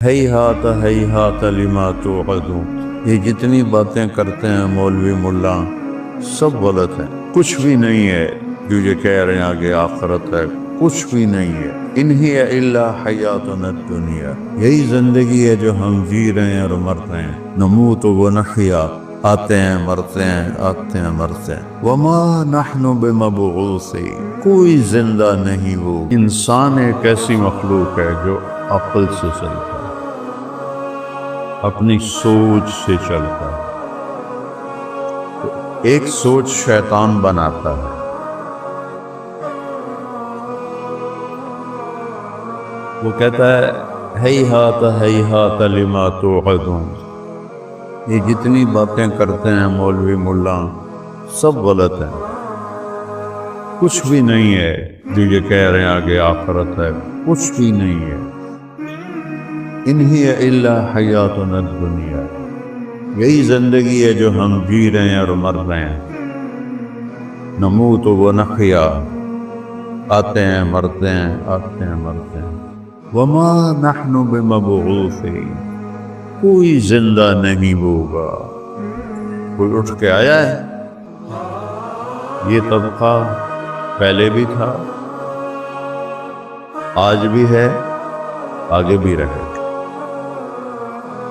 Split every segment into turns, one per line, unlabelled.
ہیہات لما توعدون، یہ جتنی باتیں کرتے ہیں مولوی ملا سب غلط ہیں، کچھ بھی نہیں ہے جو یہ کہہ رہے ہیں آگے آخرت ہے، کچھ بھی نہیں ہے۔ ان ہی الا حیاتنا الدنیا، یہی زندگی ہے جو ہم جی رہے ہیں اور مر رہے ہیں۔ نموت و نحیا، آتے ہیں مرتے ہیں، آتے ہیں مرتے ہیں۔ وما نحن بمبعوثین، کوئی زندہ نہیں وہ۔ انسان ایک ایسی مخلوق ہے جو عقل سے چلتا ہے، اپنی سوچ سے چلتا ہے۔ ایک سوچ شیطان بناتا ہے، وہ کہتا ہے ہیہات لما توعدون، یہ جتنی باتیں کرتے ہیں مولوی ملا سب غلط ہیں، کچھ بھی نہیں ہے جو یہ کہہ رہے ہیں آگے آخرت ہے، کچھ بھی نہیں ہے۔ ان ہی الا حیاتنا الدنیا، یہی زندگی ہے جو ہم جی رہے ہیں اور مر رہے ہیں۔ نموت و نحیا، آتے ہیں مرتے ہیں، آتے ہیں مرتے ہیں۔ وما نحن بمبعوثین، کوئی زندہ نہیں ہوگا۔ کوئی اٹھ کے آیا ہے؟ یہ طبقہ پہلے بھی تھا، آج بھی ہے، آگے بھی رہے گا،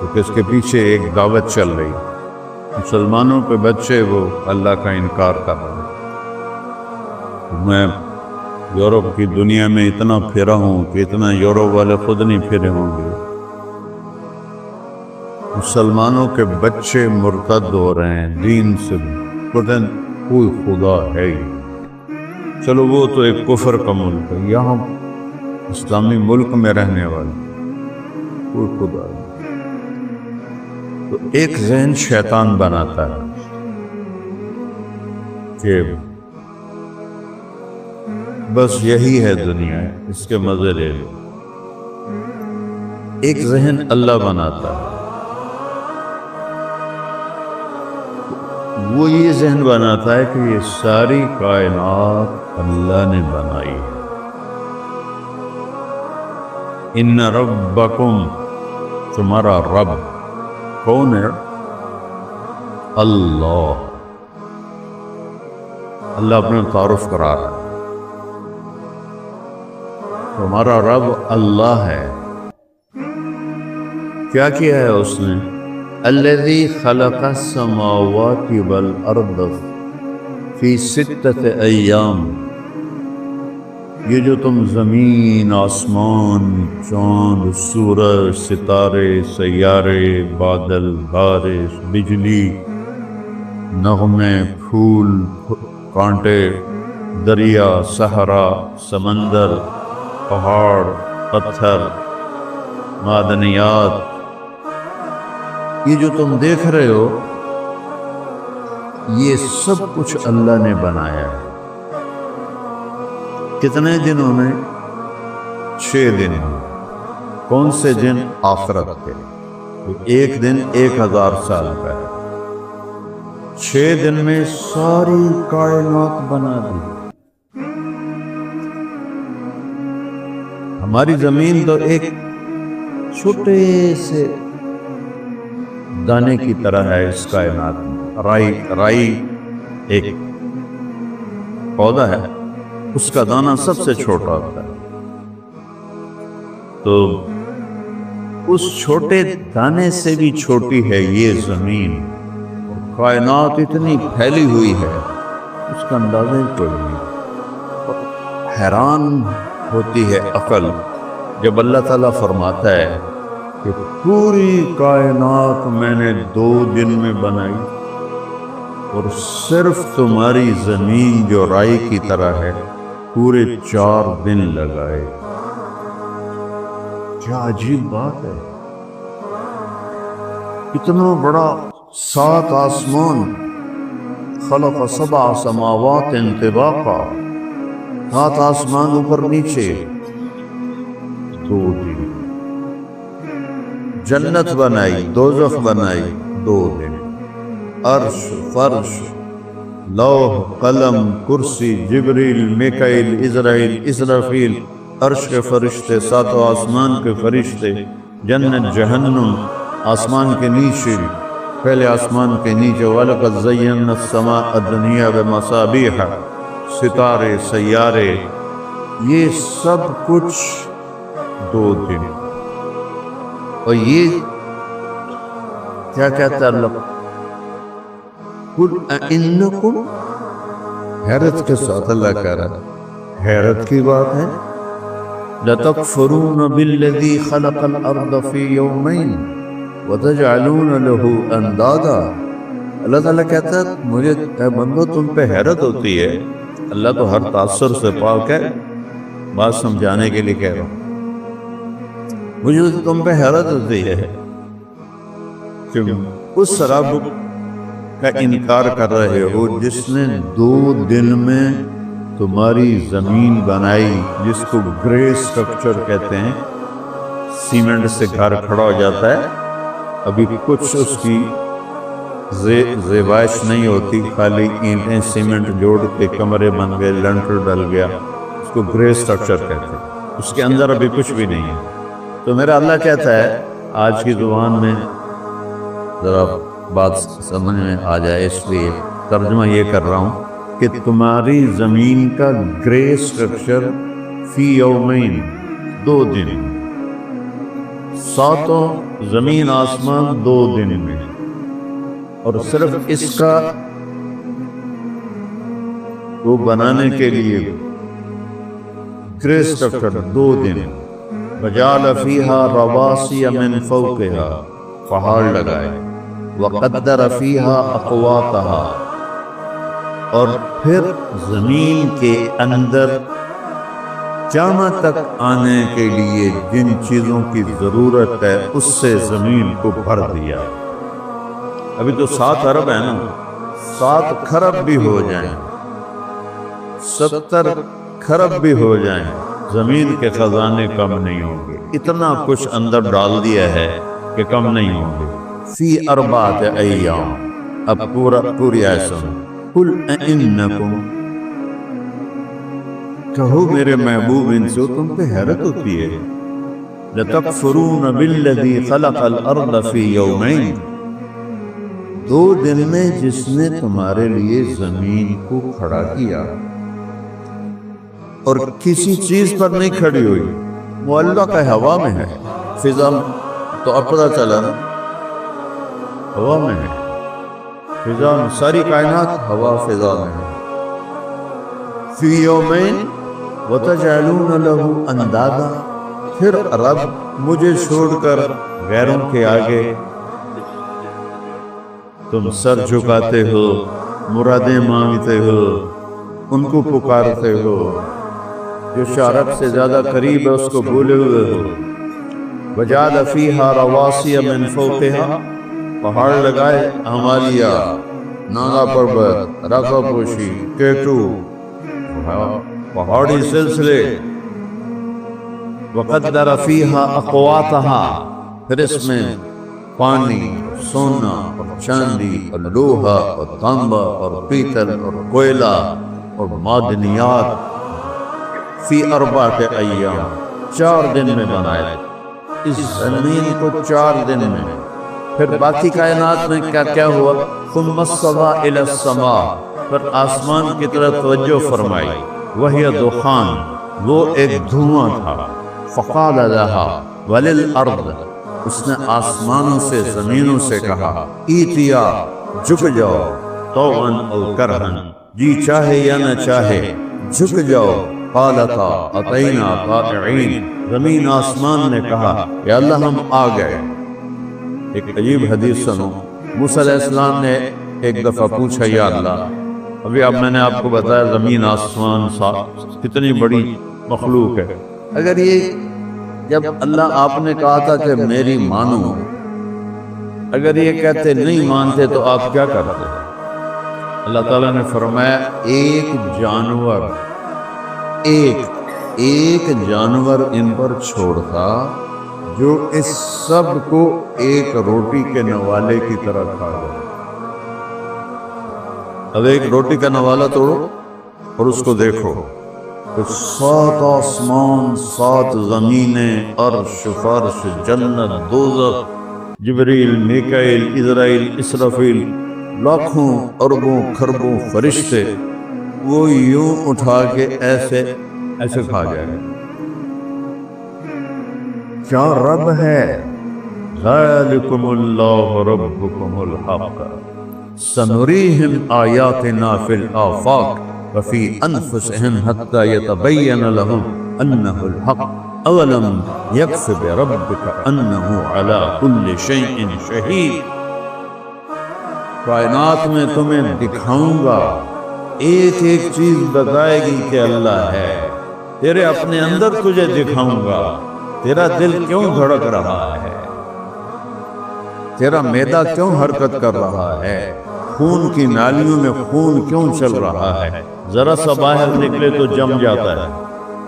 کیونکہ اس کے پیچھے ایک دعوت چل رہی ہے۔ مسلمانوں کے بچے وہ اللہ کا انکار کر رہے ہیں۔ میں یورپ کی دنیا میں اتنا پھرا ہوں کہ اتنا یورپ والے خود نہیں پھرے ہوں گے۔ مسلمانوں کے بچے مرتد ہو رہے ہیں دین سے، بتن کوئی خدا ہے ہی۔ چلو وہ تو ایک کفر کا ملک ہے، یہاں اسلامی ملک میں رہنے والے کوئی خدا نہیں۔ تو ایک ذہن شیطان بناتا ہے کہ بس یہی ہے دنیا، اس کے مزے لے لو۔ ایک ذہن اللہ بناتا ہے، وہ یہ ذہن بناتا ہے کہ یہ ساری کائنات اللہ نے بنائی ہے۔ ان ربکم، تمہارا رب کون ہے؟ اللہ۔ اللہ اپنے تعارف کرا رہا ہے، تمہارا رب اللہ ہے۔ کیا کیا ہے اس نے؟ الذی خلق السماوات والارض فی 6 ایام، یہ جو تم زمین، آسمان، چاند، سورج، ستارے، سیارے، بادل، بارش، بجلی، نغمے، پھول، کانٹے، دریا، صحرا، سمندر، پہاڑ، پتھر، معدنیات، یہ جو تم دیکھ رہے ہو یہ سب کچھ اللہ نے بنایا ہے۔ کتنے دنوں میں؟ 6 دن۔ کون سے دن؟ آخرت کے۔ ایک دن 1000 سال کا ہے۔ 6 دن میں ساری کائنات بنا دی۔ ہماری زمین تو ایک چھوٹے سے دانے کی طرح ہے اس کائنات میں۔ رائی ایک پودا ہے، اس کا دانہ سب سے چھوٹا ہوتا ہے، تو اس چھوٹے دانے سے بھی چھوٹی ہے یہ زمین۔ کائنات اتنی پھیلی ہوئی ہے اس کا اندازہ ہی کوئی نہیں۔ حیران ہوتی ہے عقل جب اللہ تعالیٰ فرماتا ہے کہ پوری کائنات میں نے 2 دن میں بنائی، اور صرف تمہاری زمین جو رائی کی طرح ہے پورے 4 دن لگائے۔ کیا عجیب بات ہے! اتنا بڑا 7 آسمان، خلق 7 سماوات طباقا، 7 آسمان اوپر نیچے، 2 دن۔ جنت بنائی، دوزخ بنائی، 2 دن۔ عرش، فرش، لوح، قلم، کرسی، جبریل، میکائیل، عزرائیل، اسرافیل، عرش کے فرشتے، 7 آسمان کے فرشتے، جنت جہنم آسمان کے نیچے، پہلے آسمان کے نیچے وَلَقَدْ زَيَّنَّا السَّمَاءَ الدُّنْيَا بِمَصَابِيحَ، ستارے سیارے، یہ سب کچھ 2 دن۔ اور یہ کیا کہتا ہے اللہ؟ قُلْ أَإِنَّكُمْ، حیرت کے ساتھ اللہ کہہ رہا ہے، حیرت کی بات ہے، لَتَكْفُرُونَ بِالَّذِي خَلَقَ الْأَرْضَ فِي يَوْمَيْنِ وَتَجْعَلُونَ لَهُ أَنْدَادًا۔ اللہ تعالیٰ کہتا ہے مجھے اے بندو تم پہ حیرت ہوتی ہے، اللہ تو ہر تاثر سے پاک ہے، بات سمجھانے کے لیے کہہ رہا ہوں، مجھے تم پہ حیرت ہوتی ہے کہ اس رب کا انکار کر رہے ہو جس نے 2 دن میں تمہاری زمین بنائی، جس کو گرے سٹرکچر کہتے ہیں، سیمنٹ سے گھر کھڑا ہو جاتا ہے، ابھی کچھ اس کی زیبائش نہیں ہوتی، خالی اینٹیں سیمنٹ جوڑ کے کمرے بن گئے، لنٹر ڈل گیا، اس کو گرے سٹرکچر کہتے ہیں، اس کے اندر ابھی کچھ بھی نہیں ہے۔ تو میرا اللہ کہتا ہے آج کی زبان میں ذرا بات سمجھ میں آ جائے اس لیے ترجمہ یہ کر رہا ہوں کہ تمہاری زمین کا گرے سٹرکچر فی یومین، 2 دن، 7 زمین آسمان 2 دن میں، اور صرف اس کا وہ بنانے کے لیے گرے سٹرکچر 2 دن، وَجَعَلَ فِيهَا رَوَاسِيَ مِن فَوْقِهَا، پہاڑ لگائے، وَقَدَّرَ فِيهَا أَقْوَاتَهَا، اور پھر زمین کے اندر جامع تک آنے کے لیے جن چیزوں کی ضرورت ہے اس سے زمین کو بھر دیا۔ ابھی تو 7 ارب ہے نا، 7 کھرب بھی ہو جائیں، 70 کھرب بھی ہو جائیں، زمین کے خزانے کم نہیں ہوں گے، اتنا کچھ اندر ڈال دیا ہے کہ کم نہیں ہوں گے۔ فی 4 ایام، اب پوری آیت سنو، قُلْ أَإِنَّكُمْ، کہو میرے محبوب ان سے تم پہ حیرت ہوتی ہے، لَتَكْفُرُونَ بِالَّذِي خَلَقَ الْأَرْضَ فِي يَوْمَيْنِ، 2 دن میں جس نے تمہارے لیے زمین کو کھڑا کیا، اور کسی چیز پر نہیں کھڑی ہوئی، وہ اللہ کا ہوا میں ہے، فضا تو اب پتہ چلا نا، ہوا میں ہے، فضا میں، ساری کائنات ہوا فضا میں ہے۔ فی یومین وَتَجْعَلُونَ لَهُ أَنْدَادًا، پھر رب مجھے چھوڑ کر غیروں کے آگے تم سر جھکاتے ہو، مرادیں مانگتے ہو، ان کو پکارتے ہو، جو شارب سے زیادہ قریب ہے اس کو بھولے ہوئے ہو۔ وَجَعَلَ فِيهَا رَوَاسِيَ مِن فَوْقِهَا، پہاڑ لگائے، ہمالیہ، ناگا پربت، رافا پوشی، کیٹو، پہاڑی سلسلے، وَقَدَّرَ فِيهَا أَقْوَاتَهَا، پھر اس میں پانی، سونا اور چاندی اور لوہا اور تانبا اور پیتل اور کوئلہ اور معدنیات، فی 4 ایام، 4 دن میں بنائے، اس زمین کو 4 دن میں۔ پھر باقی کائنات میں کیا کیا ہوا؟ ثم استوى الى السماء، پھر آسمان کی طرف توجہ فرمائی، وہی دخان، وہ ایک دھواں تھا، فقال لها وللارض، اس نے آسمانوں سے زمینوں سے کہا، ایتیا، جھک جاؤ، طوعا او کرہا، جی چاہے یا نہ چاہے جھک جاؤ، قالتا اطینا طائعین، زمین آسمان نے کہا یا اللہ ہم آ گئے۔ ایک عجیب حدیث سنو، موسیٰ علیہ السلام نے ایک دفعہ پوچھا یا اللہ، ابھی اب میں نے آپ کو بتایا زمین آسمان کتنی بڑی مخلوق ہے، اگر یہ جب اللہ آپ نے کہا تھا کہ میری مانو، اگر یہ کہتے نہیں مانتے تو آپ کیا کرتے؟ اللہ تعالیٰ نے فرمایا ایک جانور ان پر چھوڑتا جو اس سب کو ایک روٹی کے نوالے کی طرح کھا گیا۔ اب ایک روٹی کا نوالا توڑو اور اس کو دیکھو، کہ 7 آسمان 7 زمینیں، عرش فرش جنت دوزخ، جبریل میکائیل اسرائیل اسرافیل، لاکھوں اربوں کھربوں فرشتے، وہ یوں اٹھا کے ایسے ایسے کھا جائے گا۔ کیا رب ہے؟ ذالکم اللہ ربکم الحق سنریہم آیاتنا فی الآفاق وفی انفسہم حتی یتبین لہم انہ الحق اولم یکف بربک انہ علی کل شیء شہید۔ کائنات میں تمہیں دکھاؤں گا، ایک ایک چیز بتائے گی کہ اللہ ہے، تیرے اپنے اندر تجھے دکھاؤں گا، تیرا دل کیوں دھڑک رہا ہے، تیرا معدہ کیوں حرکت کر رہا ہے، خون کی نالیوں میں خون کیوں چل رہا ہے، ذرا سا باہر نکلے تو جم جاتا ہے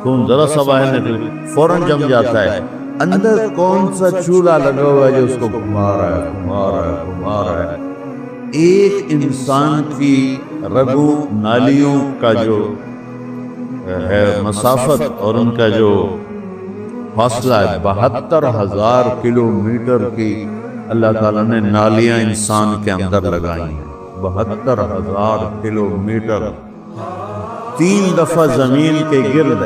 خون، ذرا سا باہر نکلے فوراً جم جاتا ہے، اندر کون سا چولہا لگا ہوا ہے جو اس کو گھما رہا ہے گھما رہا ہے گھما رہا ہے۔ ایک انسان کی رگوں نالیوں کا جو ہے مسافت اور ان کا جو فاصلہ ہے 72,000 کلومیٹر کی اللہ تعالیٰ نے نالیاں انسان کے اندر لگائی ہیں، 72,000 کلومیٹر۔ 3 دفعہ زمین کے گرد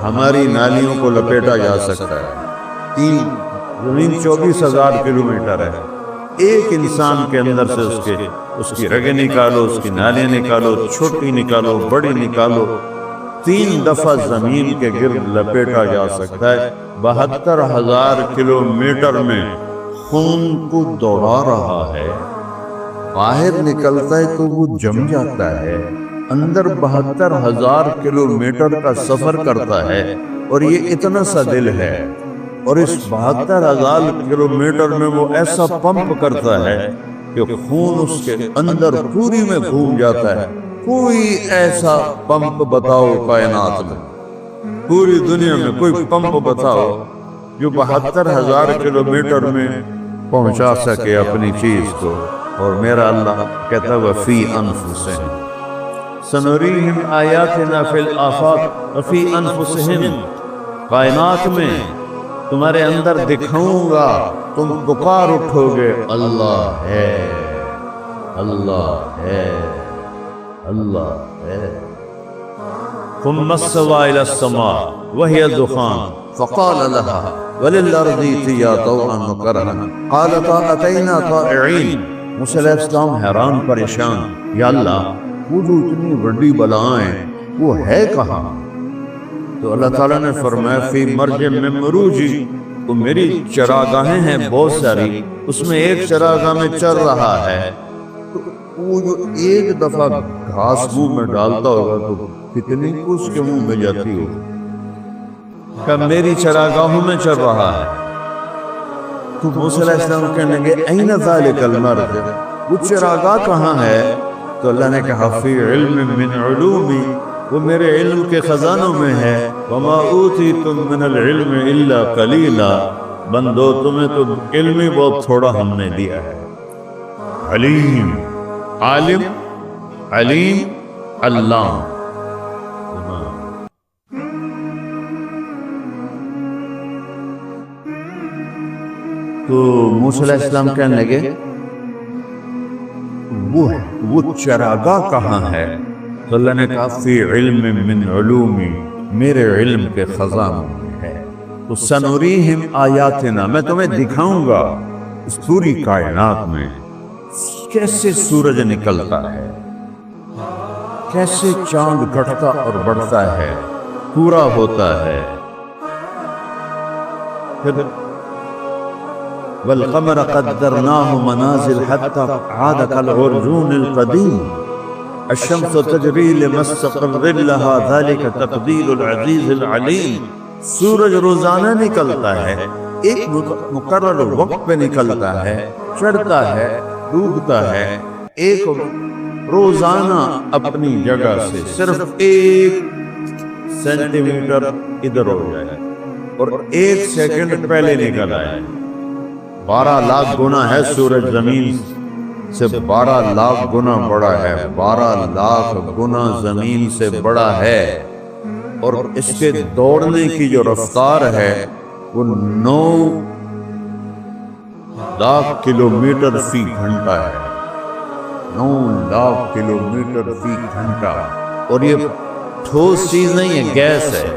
ہماری نالیوں کو لپیٹا جا سکتا ہے، زمین 24,000 کلومیٹر ہے، ایک انسان کے اندر سے اس کی رگیں نکالو، اس کی نالیاں نکالو، چھوٹی نکالو بڑی نکالو، 3 دفعہ زمین کے گرد لپیٹا جا سکتا ہے۔ 72,000 کلومیٹر میں خون کو دوڑا رہا ہے، باہر نکلتا ہے تو وہ جم جاتا ہے، اندر 72,000 کلومیٹر کا سفر کرتا ہے، اور یہ اتنا سا دل ہے، اور اس 72,000 کلومیٹر میں وہ ایسا پمپ کرتا ہے کہ خون اس کے اندر پوری میں گھوم جاتا ہے۔ کوئی ایسا پمپ بتاؤ کائنات میں، پوری دنیا میں کوئی پمپ بتاؤ جو 72,000 کلومیٹر میں پہنچا سکے اپنی چیز کو، اور میرا اللہ کہتا ہے فی انفسہم سنریہم آیاتنا فی الآفاق وفی انفسہم، کائنات میں تمہارے اندر دکھاؤں گا، تم پکار اٹھو گے اللہ ہے اللہ ہے اللہ ہے۔ ثم استوى الى السماء وهي دخان فقال لها وللارض ائتيا طوعا وكرها قالتا اتينا طائعين۔ موسیٰ علیہ السلام حیران پریشان، یا اللہ وہ جو اتنی بڑی بلائیں وہ ہے کہاں؟ تو اللہ تعالیٰ نے فرمایا فی مرج من مروجی، وہ میری چراگاہیں ہیں بہت ساری، اس میں ایک چراگاہ میں چر رہا ہے، تو وہ جو ایک دفعہ گھاس منہ میں ڈالتا ہوگا تو کتنی اس کے منہ میں جاتی ہوگی، کہ میری چراگاہوں میں چر رہا ہے۔ تو موسیٰ علیہ السلام کہنے لگے این ذالک المرج، وہ چراگاہ کہاں ہے؟ تو اللہ نے کہا فی علم من علومی، وہ میرے علم کے خزانوں میں ہے، وما اوتیتم من العلم الا قلیلا، بندو تمہیں تو علم ہی بہت تھوڑا ہم نے دیا ہے۔ علیم عالم علیم اللہ۔ تو موسیٰ علیہ السلام کہنے لگے وہ چراگاہ کہاں ہے؟ تو اللہ نے کہا فی علم من علومی، میرے علم کے خزانوں میں ہے۔ تو سنریہم آیاتنا، میں تمہیں دکھاؤں گا اس پوری کائنات میں کیسے سورج نکلتا ہے، کیسے چاند گھٹتا اور بڑھتا ہے، پورا ہوتا ہے، والقمر قدرناه منازل حتى عاد كالعرجون القديم الشمس تجري لمستقر لها ذلك تقدير العزيز العليم۔ سورج روزانہ نکلتا ہے، ایک مقرر وقت پہ نکلتا ہے، چڑھتا ہے، ڈوبتا ہے، ایک روزانہ اپنی جگہ سے صرف 1 سینٹی میٹر ادھر ہو جائے اور 1 سیکنڈ پہلے نکل آئے۔ 12 لاکھ گنا ہے سورج زمین سے، 12 لاکھ گنا بڑا ہے، 12 لاکھ گنا زمین سے بڑا ہے۔ اور اس کے دوڑنے کی جو رفتار ہے وہ 9,00,000 کلومیٹر فی گھنٹہ ہے، 9,00,000 کلومیٹر فی گھنٹہ۔ اور یہ ٹھوس چیز نہیں ہے، گیس ہے۔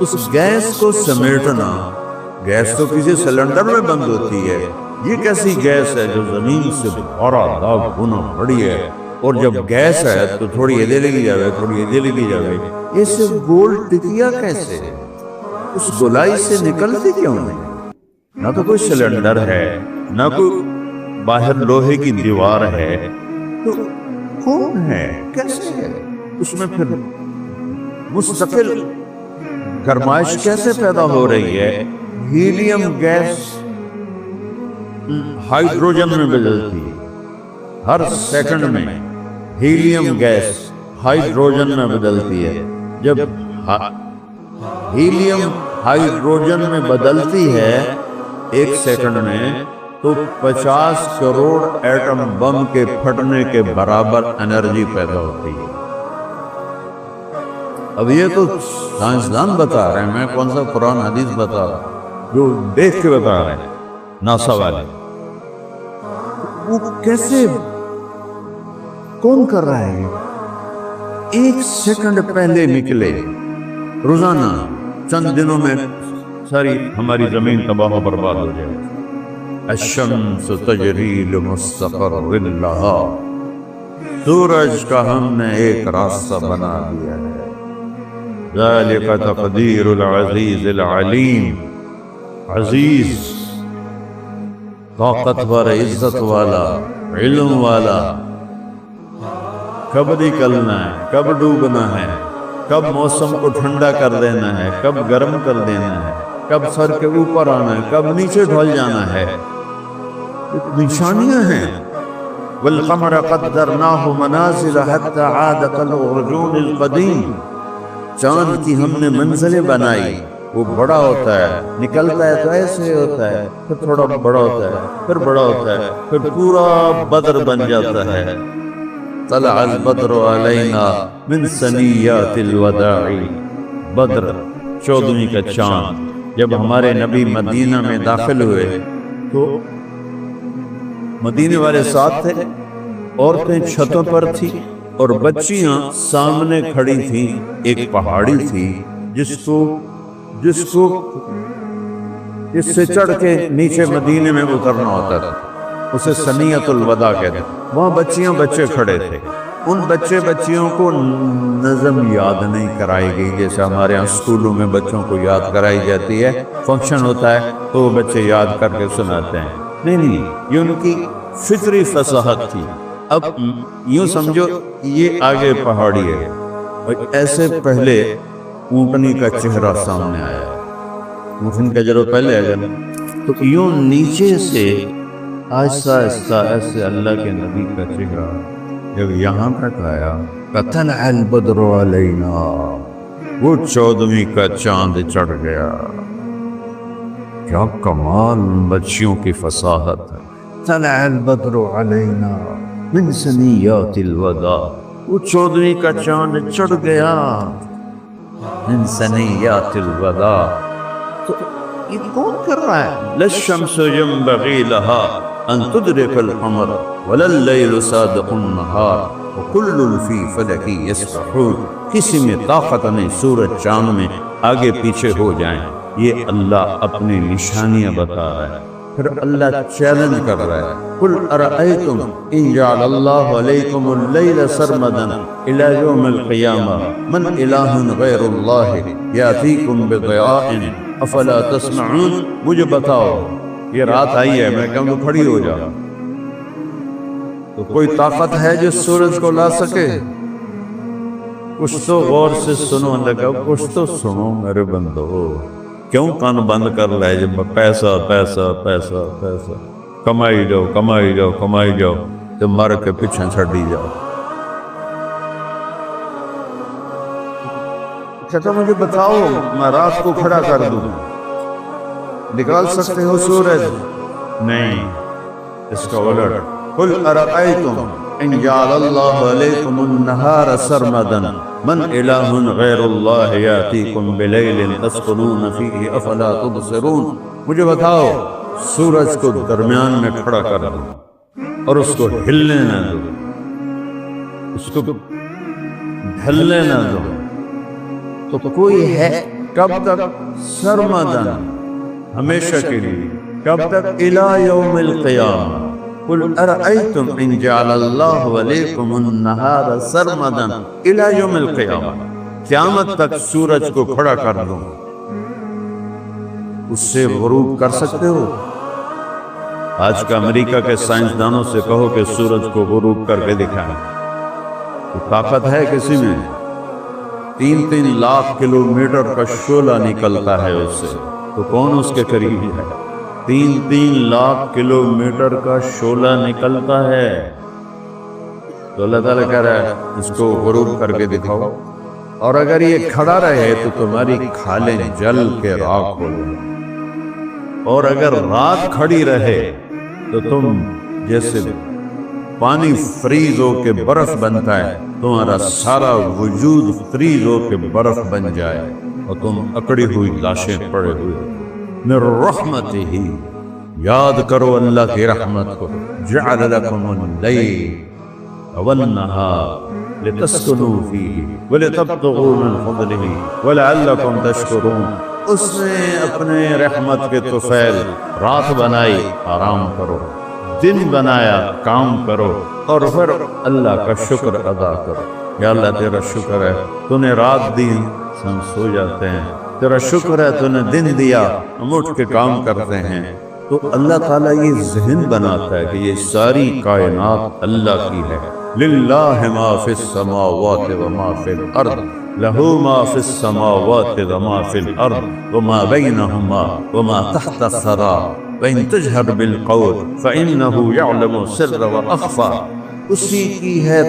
اس گیس کو سمیٹنا، گیس تو کسی سلنڈر میں بند ہوتی ہے، یہ کیسی گیس ہے جو زمین سے 12,00,000 گنا بڑی ہے، اور جب گیس ہے تو تھوڑی ادھر لگی جاوے، تھوڑی ادھر لگی جاوے، یہ صرف گول ٹکیا کیسے؟ اس گولائی سے نکلتی کیوں نہیں؟ نہ تو کوئی سلنڈر ہے، نہ کوئی باہر لوہے کی دیوار ہے، تو کون ہے؟ کیسے ہے؟ اس میں پھر مستقل گرمائش کیسے پیدا ہو رہی ہے؟ ہیلیم گیس ہائیڈروجن میں بدلتی ہے، ہر سیکنڈ میں ہیلیم گیس ہائیڈروجن میں بدلتی ہے۔ جب ہیلیم ہائیڈروجن میں بدلتی ہے ایک سیکنڈ میں، تو 50 کروڑ ایٹم بم کے پھٹنے کے برابر انرجی پیدا ہوتی ہے۔ اب یہ تو سائنسدان بتا رہے ہیں، میں کون سا قرآن حدیث بتا رہا ہوں، جو دیکھ کے بتا رہے ہیں ناسا والے۔ وہ کیسے، کون کر رہا ہے؟ ایک سیکنڈ پہلے نکلے، روزانہ چند دنوں میں ساری ہماری زمین تباہ و برباد ہو جائے۔ الشمس تجری لمستقر لہا، سورج کا ہم نے ایک راستہ بنا دیا ہے۔ ذالک تقدیر العزیز العلیم، عزیز، طاقتور، عزت والا، علم والا، کب نکلنا ہے، کب ڈوبنا ہے، کب موسم کو ٹھنڈا کر دینا ہے، کب گرم کر دینا ہے، کب سر کے اوپر آنا ہے، کب نیچے ڈھل جانا ہے، نشانیاں ہیں۔ والقمر قدرناہ منازل حتی عاد کالعرجون القدیم، چاند کی ہم نے منزلیں بنائی، وہ بڑا ہوتا ہے، نکلتا ہے تو ایسے ہوتا ہے، پھر تھوڑا بڑا ہوتا ہے، پھر بڑا ہوتا ہے، پھر پورا بدر بن جاتا ہے۔ طلع البدر علینا من ثنیات الوداع، بدر 14ویں کا چاند جب ہمارے نبی مدینہ میں داخل ہوئے تو مدینے والے ساتھ تھے، عورتیں چھتوں پر تھیں اور بچیاں سامنے کھڑی تھیں۔ ایک پہاڑی تھی جس کو اس سے چڑھ کے نیچے مدینے میں اترنا ہوتا تھا، اسے ثنیۃ الوداع کہتے ہیں۔ وہاں بچیاں بچے کھڑے تھے، ان بچیوں کو نظم یاد نہیں کرائی گئی جیسے ہمارے یہاں اسکولوں میں بچوں کو یاد کرائی جاتی ہے، فنکشن ہوتا ہے تو وہ بچے یاد کر کے سناتے ہیں۔ نہیں، یہ ان کی فطری فصاحت تھی۔ اب یوں سمجھو یہ آگے پہاڑی ہے اور ایسے پہلے اونٹنی کا چہرہ سامنے آیا، اونٹنی کا چہرہ پہلے آیا تو یوں نیچے سے آہستہ آہستہ ایسے اللہ کے نبی کا چہرہ جب یہاں تک آیا، طلع البدر علینا، وہ 14ویں کا چاند چڑھ گیا۔ کیا کمال بچیوں کی فصاحت ہے۔ طلع البدر علینا من ثنیات الوداع، وہ 14ویں کا چاند چڑھ گیا من ثنیات الوداع۔ تو یہ کون کر رہا ہے؟ للشمس ينبغي لها ان تدرك القمر ولا الليل سابق النهار وكل في فلك يسبحون، کسی میں طاقت نہیں سورج چاند میں آگے پیچھے ہو جائیں، یہ اللہ اپنی نشانیاں بتا رہا ہے۔ پھر اللہ چیلنج کر رہا ہے، قل ارأیتم ان جعل اللہ علیکم اللیل سرمدا الى یوم القیامہ من الہ غیر اللہ یاتیکم بضیاء افلا تسمعون، مجھے بتاؤ یہ رات آئی ہے، میں کہوں تو کھڑی ہو جاؤ، تو کوئی طاقت ہے جو سورج کو لا سکے؟ کچھ تو غور سے سنو، لگا کچھ تو سنو میرے بندو، کیوں کان بند کر رہے جب پیسہ پیسہ پیسہ پیسہ، کمائی جاؤ کمائی جاؤ کمائی جاؤ، تو مر کے پیچھے چھڑی جاؤ۔ کہتا مجھے بتاؤ میں رات کو کھڑا کر دوں، نکال سکتے ہو سورج؟ نہیں، اس کا الٹ، قل ارأیتم ان جعل اللہ علیکم النہار سرمدا من الہ غیر اللہ یاتیکم بلیل تسکنون فیہ افلا تبصرون۔ مجھے بتاؤ، سورج کو درمیان میں کھڑا کر دو اور اس کو ہلنے نہ دو، اس کو ڈھلنے نہ دو، تو کوئی ہے کب تک؟ سرمدن، ہمیشہ کے لیے۔ کب تک؟ الی یوم القیامہ۔ قل ارأیتم ان جعل اللہ علیکم النہار سرمدا الی یوم القیامہ، قیامت تک سورج کو کھڑا کر دو، اس سے غروب کر سکتے ہو؟ آج کا امریکہ کے سائنسدانوں سے کہو کہ سورج کو غروب کر کے دکھائیں، تو طاقت ہے کسی میں؟ 3 لاکھ کلومیٹر کا شعلہ نکلتا ہے اس سے، تو کون اس کے قریب ہے؟ 3 لاکھ کلومیٹر کا شعلہ نکلتا ہے، تو اللہ تعالیٰ کہہ رہا ہے اس کو غروب کر کے دکھاؤ، اور اگر یہ کھڑا رہے تو تمہاری کھالیں جل کے راکھ ہو جائیں، اور اگر رات کھڑی رہے تو تم جیسے پانی فریز ہو کے برف بنتا ہے، تمہارا سارا وجود فریز ہو کے برف بن جائے اور تم اکڑی ہوئی لاشیں پڑے ہوئے۔ من رحمتہ، یاد کرو اللہ کی رحمت کو، جعل لکم اللیل والنہار لتسکنوا فیہ ولتبتغوا من فضلہ ولعلکم تشکرون۔ اس نے اپنے رحمت کے طفیل رات بنائی، آرام کرو، دن بنایا، کام کرو، اور پھر اللہ کا شکر ادا کرو۔ یا اللہ تیرا شکر ہے تو نے رات دی، ہم سو جاتے ہیں، تیرا شکر ہے تو نے دن دیا، ہم اٹھ کے کام کرتے ہیں۔ تو اللہ تعالیٰ یہ ذہن بناتا ہے کہ یہ ساری کائنات اللہ کی ہے۔ للہ ما فی السماوات وما فی الارض، لہ ما فی السماوات وما فی الارض وما بینہما وما تحت الثری وَإِن تَجْهَرْ بِالْقَوْلِ فَإِنَّهُ يَعْلَمُ السِّرَّ وَأَخْفَى۔ اسی کی ہے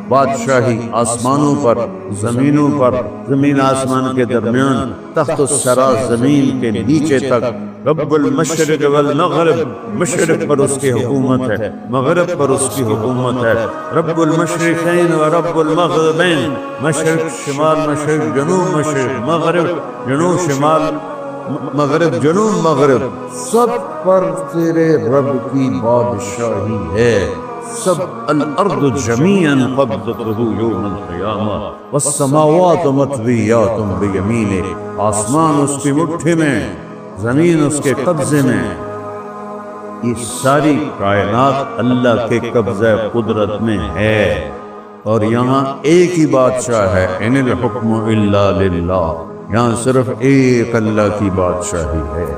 بادشاہی آسمانوں پر، زمینوں پر، زمین آسمان کے درمیان، تحت الثری زمین کے نیچے تک۔ رب المشرق والمغرب، مشرق پر اس کی حکومت ہے، مغرب پر اس کی حکومت ہے۔ رب المشرقین و رب المغربین، مشرق شمال، مشرق جنوب، مشرق مغرب، جنوب شمال، مغرب جنوب مغرب، سب پر تیرے رب کی بادشاہی ہے۔ سب الارض جمیعا قبضتہ یوم القیامہ والسماوات مطویات بیمینہ، آسمان اس کی مٹھی میں، زمین اس کے قبضے میں۔ یہ ساری کائنات اللہ کے قبضہ قدرت میں ہے، اور یہاں ایک ہی بادشاہ ہے، ان الحکم الا للہ، یہاں صرف ایک اللہ کی بادشاہی ہے۔